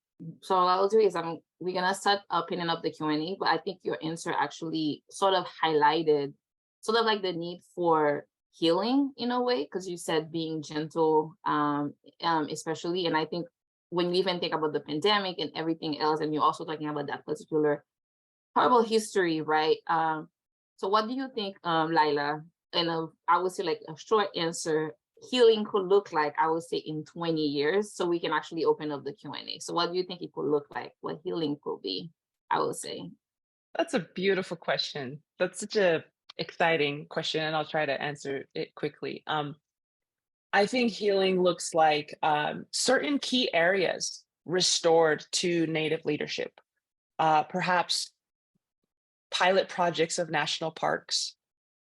what I'll do is we're gonna start opening up the Q&A, but I think your answer actually sort of highlighted sort of like the need for healing in a way, because you said being gentle, especially, and I think when you even think about the pandemic and everything else, and you're also talking about that particular horrible history, right? So what do you think, Lila, and I would say like a short answer, healing could look like, I would say in 20 years, so we can actually open up the Q&A. So what do you think it could look like? What healing could be, I would say? That's a beautiful question. That's such a exciting question, and I'll try to answer it quickly. I think healing looks like certain key areas restored to Native leadership, perhaps pilot projects of national parks,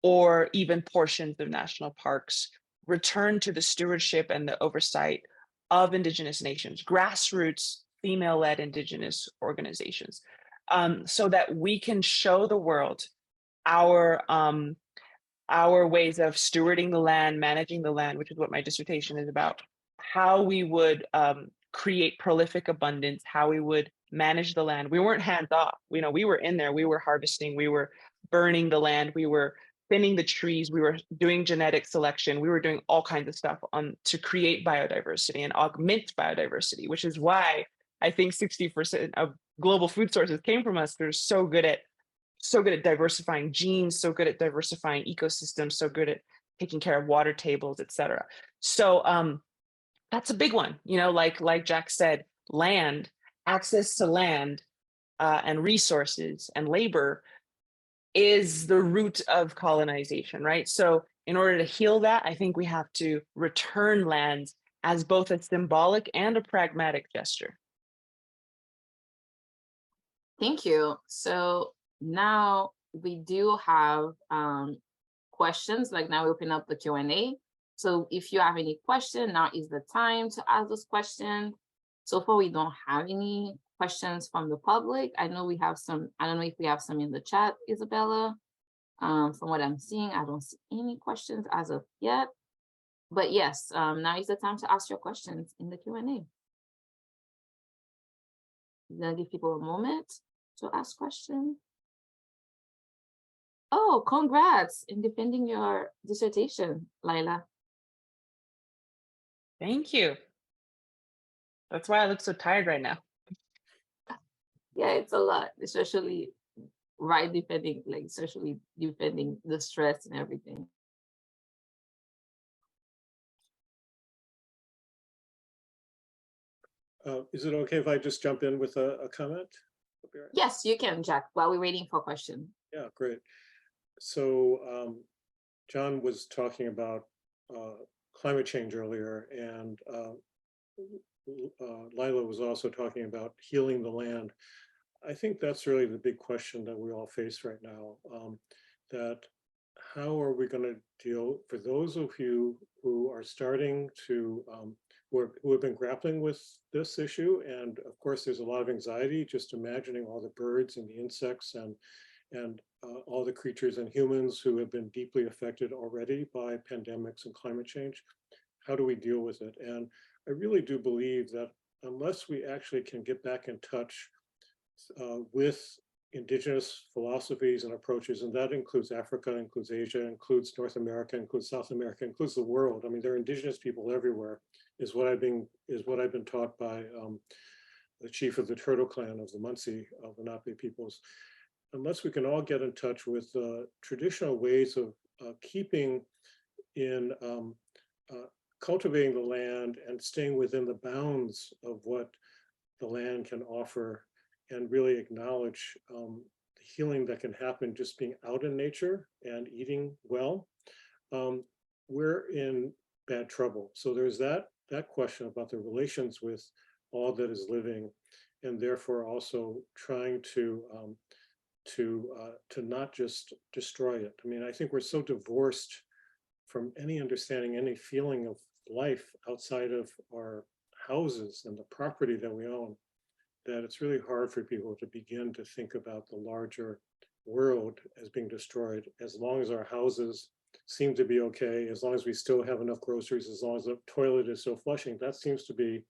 or even portions of national parks, return to the stewardship and the oversight of Indigenous nations, grassroots, female-led Indigenous organizations, so that we can show the world our ways of stewarding the land, managing the land, which is what my dissertation is about, how we would create prolific abundance, how we would manage the land. We weren't hands off. We were in there, we were harvesting, we were burning the land, we were thinning the trees, we were doing genetic selection, we were doing all kinds of stuff to create biodiversity and augment biodiversity, which is why I think 60% of global food sources came from us. They're so good at diversifying genes, so good at diversifying ecosystems, so good at taking care of water tables, et cetera. So that's a big one, like Jack said, land, access to land and resources and labor is the root of colonization, right? So in order to heal that, I think we have to return lands as both a symbolic and a pragmatic gesture. Thank you. So now we do have questions, like now we open up the Q&A. So if you have any question, now is the time to ask those questions. So far, we don't have any questions from the public. I know we have some, I don't know if we have some in the chat, Isabella. From what I'm seeing, I don't see any questions as of yet. But yes, now is the time to ask your questions in the Q&A. I'm gonna give people a moment to ask questions. Oh, congrats in defending your dissertation, Laila. Thank you. That's why I look so tired right now. Yeah, it's a lot, especially defending the stress and everything. Is it okay if I just jump in with a comment? Yes, you can, Jack, while we're waiting for questions. Yeah, great. So John was talking about climate change earlier, and Lila was also talking about healing the land. I think that's really the big question that we all face right now, that how are we going to deal, for those of you who are starting to, who have been grappling with this issue, and of course there's a lot of anxiety just imagining all the birds and the insects and all the creatures and humans who have been deeply affected already by pandemics and climate change. How do we deal with it? And I really do believe that unless we actually can get back in touch with indigenous philosophies and approaches, and that includes Africa, includes Asia, includes North America, includes South America, includes the world. I mean, there are indigenous people everywhere, is what I've been taught by the chief of the Turtle Clan of the Munsee of the Lenape peoples. Unless we can all get in touch with traditional ways of keeping in cultivating the land and staying within the bounds of what the land can offer, and really acknowledge the healing that can happen just being out in nature and eating well, we're in bad trouble. So there's that question about the relations with all that is living, and therefore also trying to not just destroy it. I mean, I think we're so divorced from any understanding, any feeling of life outside of our houses and the property that we own, that it's really hard for people to begin to think about the larger world as being destroyed. As long as our houses seem to be okay, as long as we still have enough groceries, as long as the toilet is still flushing, that seems to be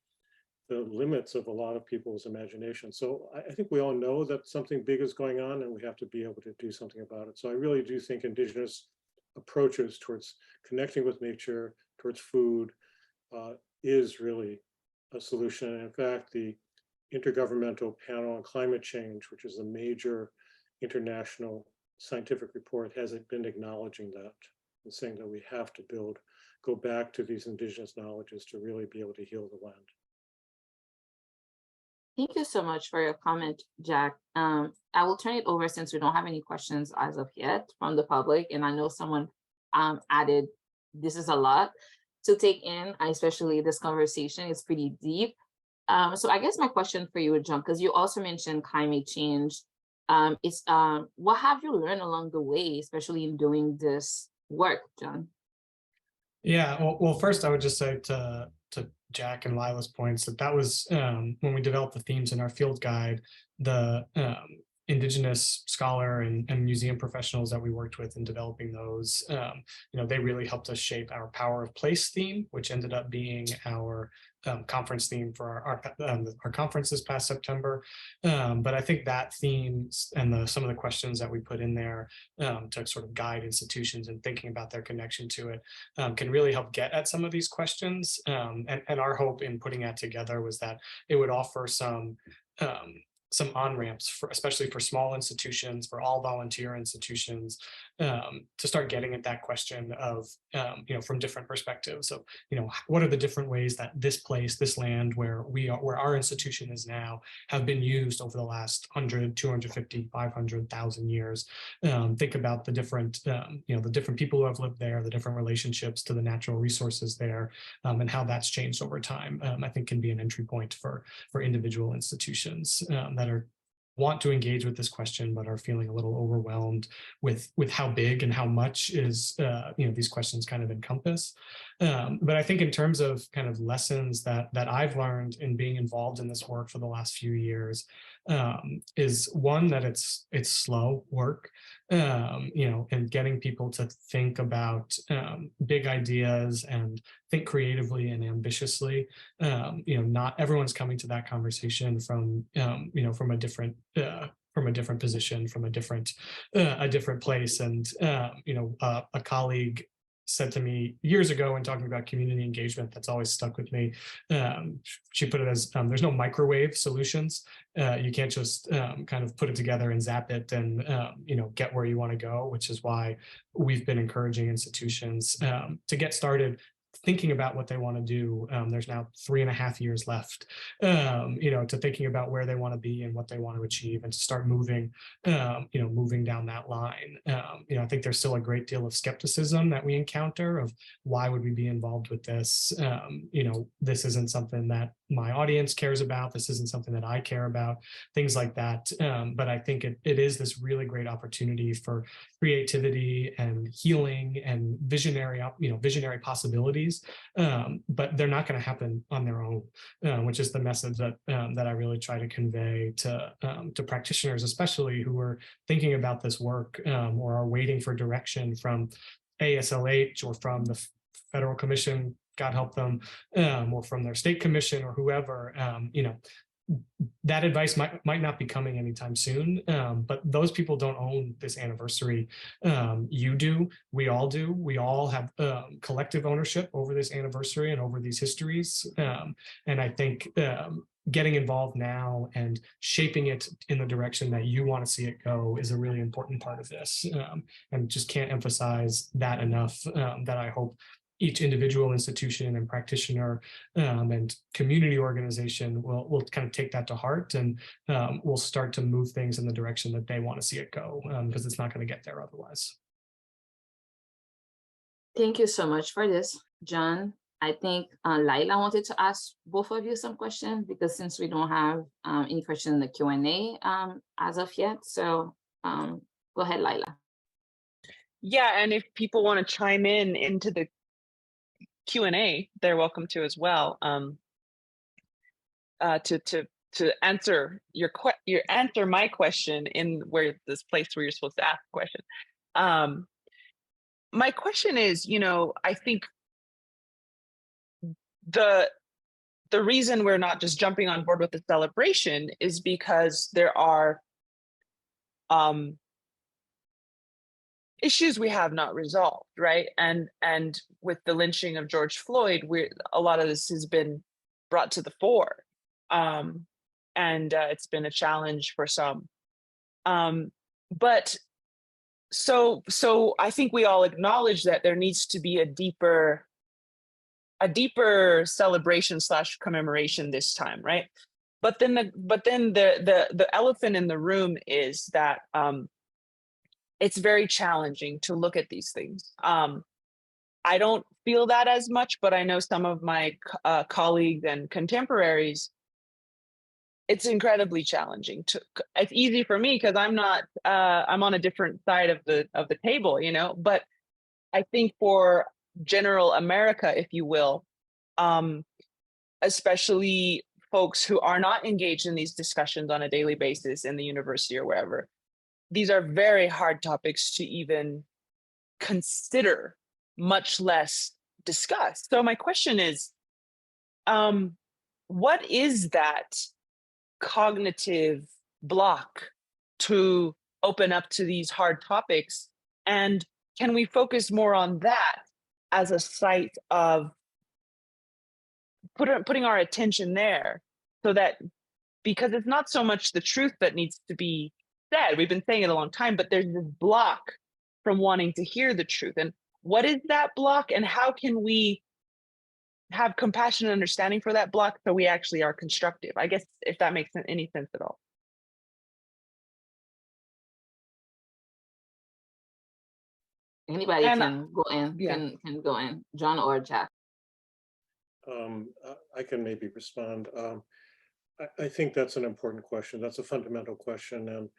the limits of a lot of people's imagination. So I think we all know that something big is going on and we have to be able to do something about it. So I really do think indigenous approaches towards connecting with nature, towards food, is really a solution. And in fact, the Intergovernmental Panel on Climate Change, which is a major international scientific report, has been acknowledging that and saying that we have to go back to these indigenous knowledges to really be able to heal the land. Thank you so much for your comment, Jack. I will turn it over since we don't have any questions as of yet from the public. And I know someone added, this is a lot to take in, especially this conversation is pretty deep. So I guess my question for you, John, because you also mentioned climate change, is what have you learned along the way, especially in doing this work, John? Yeah, well, first I would just say to Jack and Lila's points that was when we developed the themes in our field guide, the Indigenous scholar and museum professionals that we worked with in developing those, they really helped us shape our Power of Place theme, which ended up being our conference theme for our conference this past September. But I think that theme and some of the questions that we put in there to sort of guide institutions in thinking about their connection to it can really help get at some of these questions. And our hope in putting that together was that it would offer some on-ramps, especially for small institutions, for all volunteer institutions, to start getting at that question of, from different perspectives of, what are the different ways that this place, this land where our institution is now, have been used over the last 100, 250, 500,000 years. Think about the different, the different people who have lived there, the different relationships to the natural resources there, and how that's changed over time. I think can be an entry point for individual institutions that want to engage with this question, but are feeling a little overwhelmed with how big and how much is these questions kind of encompass. But I think in terms of kind of lessons that I've learned in being involved in this work for the last few years, is one, that it's slow work, and getting people to think about big ideas and think creatively and ambitiously. Not everyone's coming to that conversation from from a different position, from a different place. And a colleague said to me years ago when talking about community engagement, that's always stuck with me. She put it as, there's no microwave solutions. You can't just kind of put it together and zap it and get where you want to go, which is why we've been encouraging institutions to get started thinking about what they want to do. There's now 3.5 years left, to thinking about where they want to be and what they want to achieve, and to start moving down that line. I think there's still a great deal of skepticism that we encounter of why would we be involved with this? This isn't something that my audience cares about. This isn't something that I care about, things like that. But I think it is this really great opportunity for creativity and healing and visionary possibilities. But they're not going to happen on their own, which is the message that I really try to convey to practitioners, especially who are thinking about this work or are waiting for direction from ASLH or from the Federal Commission, God help them, or from their state commission or whoever. That advice might not be coming anytime soon, but those people don't own this anniversary. You do, we all do. We all have collective ownership over this anniversary and over these histories. And I think getting involved now and shaping it in the direction that you want to see it go is a really important part of this. And just can't emphasize that enough, that I hope each individual institution and practitioner and community organization will kind of take that to heart, and will start to move things in the direction that they want to see it go, because it's not going to get there otherwise. Thank you so much for this, John. I think Laila wanted to ask both of you some questions, because since we don't have any questions in the Q&A as of yet. So go ahead, Laila. Yeah, and if people want to chime in into the Q&A, they're welcome to as well. To answer answer my question in this place where you're supposed to ask a question. My question is, I think the reason we're not just jumping on board with the celebration is because there are issues we have not resolved, right? And with the lynching of George Floyd, a lot of this has been brought to the fore, and it's been a challenge for some. But so I think we all acknowledge that there needs to be a deeper celebration / commemoration this time, right? But then the elephant in the room is that it's very challenging to look at these things. I don't feel that as much, but I know some of my colleagues and contemporaries, it's incredibly challenging. It's easy for me because I'm on a different side of the table, but I think for general America, if you will, especially folks who are not engaged in these discussions on a daily basis in the university or wherever, these are very hard topics to even consider, much less discuss. So my question is, what is that cognitive block to open up to these hard topics? And can we focus more on that as a site of putting our attention there, so that, because it's not so much the truth that needs to be said, we've been saying it a long time, but there's this block from wanting to hear the truth. And what is that block, and how can we have compassion and understanding for that block so we actually are constructive? I guess, if that makes any sense at all. Anybody And, can go in, yeah. can go in, John or Jack. I can maybe respond. I think that's an important question. That's a fundamental question. And,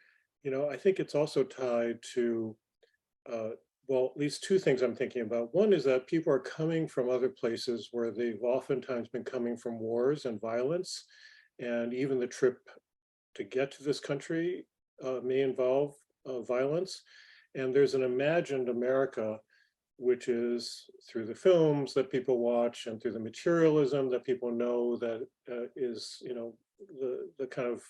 you know, I think it's also tied to, well, at least two things I'm thinking about. One is that people are coming from other places where they've oftentimes been coming from wars and violence. And even the trip to get to this country may involve violence. And there's an imagined America, which is through the films that people watch and through the materialism that people know, that is, you know, the kind of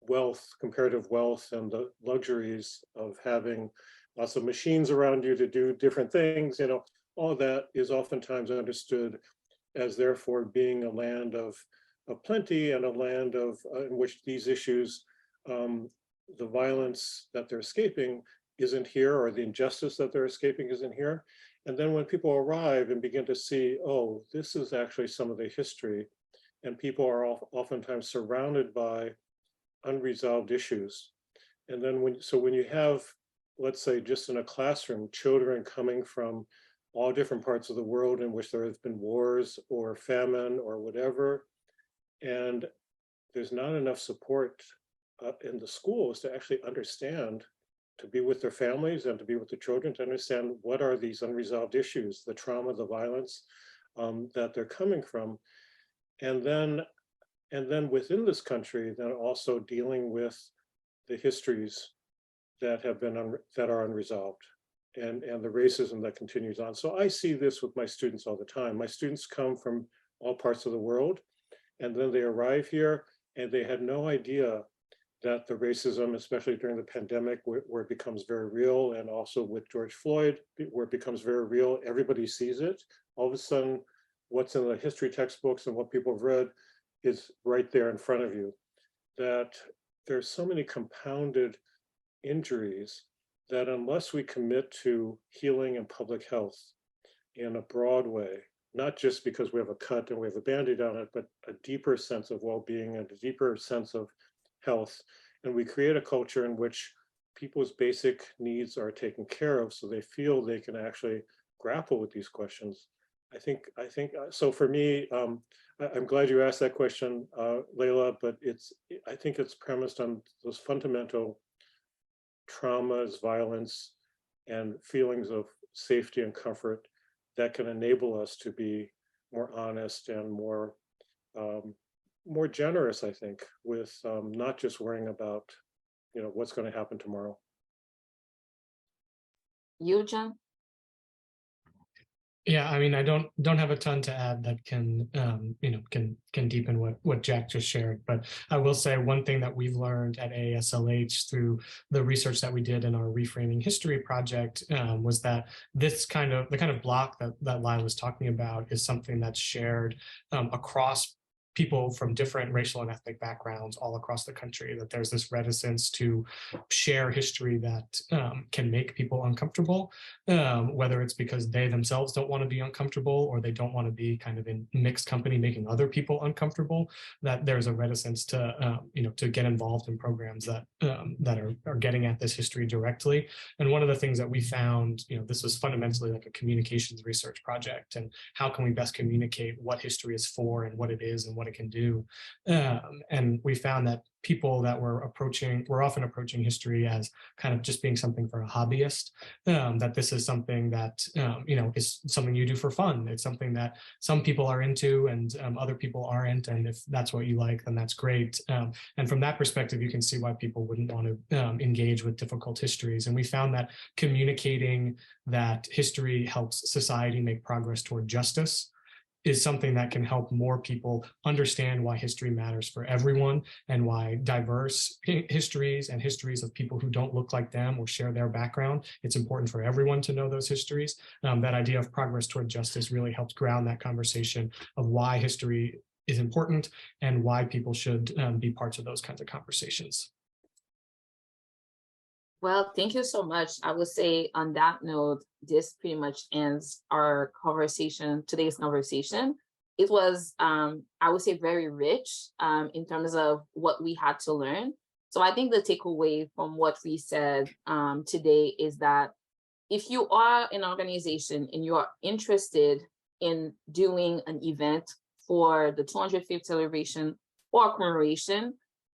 wealth, comparative wealth, and the luxuries of having lots of machines around you to do different things. You know, all of that is oftentimes understood as therefore being a land of plenty, and a land of in which these issues, the violence that they're escaping isn't here, or the injustice that they're escaping isn't here. And then when people arrive and begin to see, oh, this is actually some of the history, and people are oftentimes surrounded by unresolved issues. And then when you have, let's say, just in a classroom, children coming from all different parts of the world in which there have been wars or famine or whatever, and there's not enough support in the schools to actually understand, to be with their families and to be with the children, to understand what are these unresolved issues, the trauma, the violence that they're coming from. And then within this country, then also dealing with the histories that have been, that are unresolved, and the racism that continues on. So I see this with my students all the time. My students come from all parts of the world, and then they arrive here and they had no idea that the racism, especially during the pandemic, where it becomes very real, and also with George Floyd, where it becomes very real, everybody sees it. All of a sudden, what's in the history textbooks and what people have read is right there in front of you. That there's so many compounded injuries that unless we commit to healing and public health in a broad way, not just because we have a cut and we have a Band-Aid on it, but a deeper sense of well-being and a deeper sense of health, and we create a culture in which people's basic needs are taken care of, so they feel they can actually grapple with these questions. I think so. For me, I'm glad you asked that question, Layla, but I think it's premised on those fundamental traumas, violence, and feelings of safety and comfort that can enable us to be more honest and more generous, I think, with not just worrying about, you know, what's going to happen tomorrow. You, John? Yeah, I mean, I don't have a ton to add that can you know, can deepen what Jack just shared, but I will say one thing that we've learned at AASLH through the research that we did in our Reframing History project was that the kind of block that Lyle was talking about is something that's shared across people from different racial and ethnic backgrounds all across the country, that there's this reticence to share history that can make people uncomfortable, whether it's because they themselves don't want to be uncomfortable, or they don't want to be kind of in mixed company making other people uncomfortable, that there's a reticence to, you know, to get involved in programs that are getting at this history directly. And one of the things that we found, you know, this was fundamentally like a communications research project, and how can we best communicate what history is for and what it is and what what it can do. And we found that people that were often approaching history as kind of just being something for a hobbyist, that this is something that, is something you do for fun. It's something that some people are into and other people aren't. And if that's what you like, then that's great. And from that perspective, you can see why people wouldn't want to engage with difficult histories. And we found that communicating that history helps society make progress toward justice is something that can help more people understand why history matters for everyone and why diverse histories and histories of people who don't look like them or share their background, it's important for everyone to know those histories. That idea of progress toward justice really helps ground that conversation of why history is important and why people should be parts of those kinds of conversations. Well, thank you so much. I would say on that note, this pretty much ends our conversation, today's conversation. It was, I would say, very rich in terms of what we had to learn. So I think the takeaway from what we said today is that if you are an organization and you are interested in doing an event for the 250th celebration or commemoration,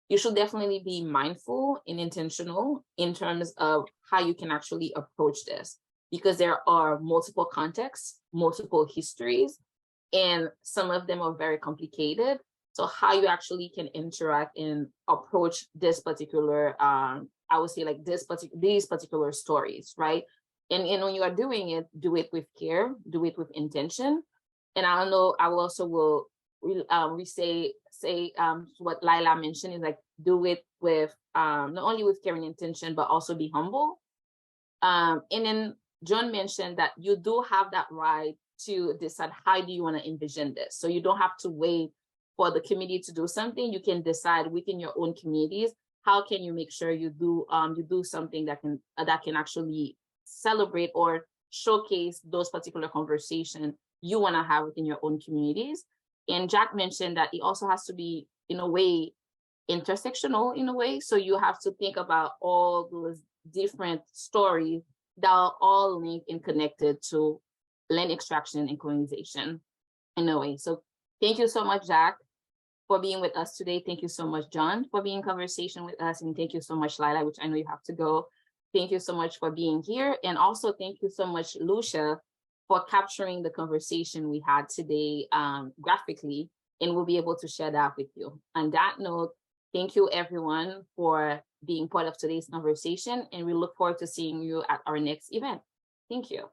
you should definitely be mindful and intentional in terms of how you can actually approach this, because there are multiple contexts, multiple histories, and some of them are very complicated. So how you actually can interact and approach this particular, I would say like these particular stories, right? And when you are doing it, do it with care, do it with intention. And I don't know, I will say what Lila mentioned is like, do it with not only with care and intention, but also be humble. And then John mentioned that you do have that right to decide how do you want to envision this. So you don't have to wait for the community to do something. You can decide within your own communities, how can you make sure you do something that can actually celebrate or showcase those particular conversations you want to have within your own communities. And Jack mentioned that it also has to be, in a way, intersectional in a way. So you have to think about all those different stories that are all linked and connected to land extraction and colonization in a way. So thank you so much, Jack, for being with us today. Thank you so much, John, for being in conversation with us. And thank you so much, Lila, which I know you have to go. Thank you so much for being here. And also thank you so much, Lucia, for capturing the conversation we had today graphically, and we'll be able to share that with you. On that note, thank you everyone for being part of today's conversation, and we look forward to seeing you at our next event. Thank you.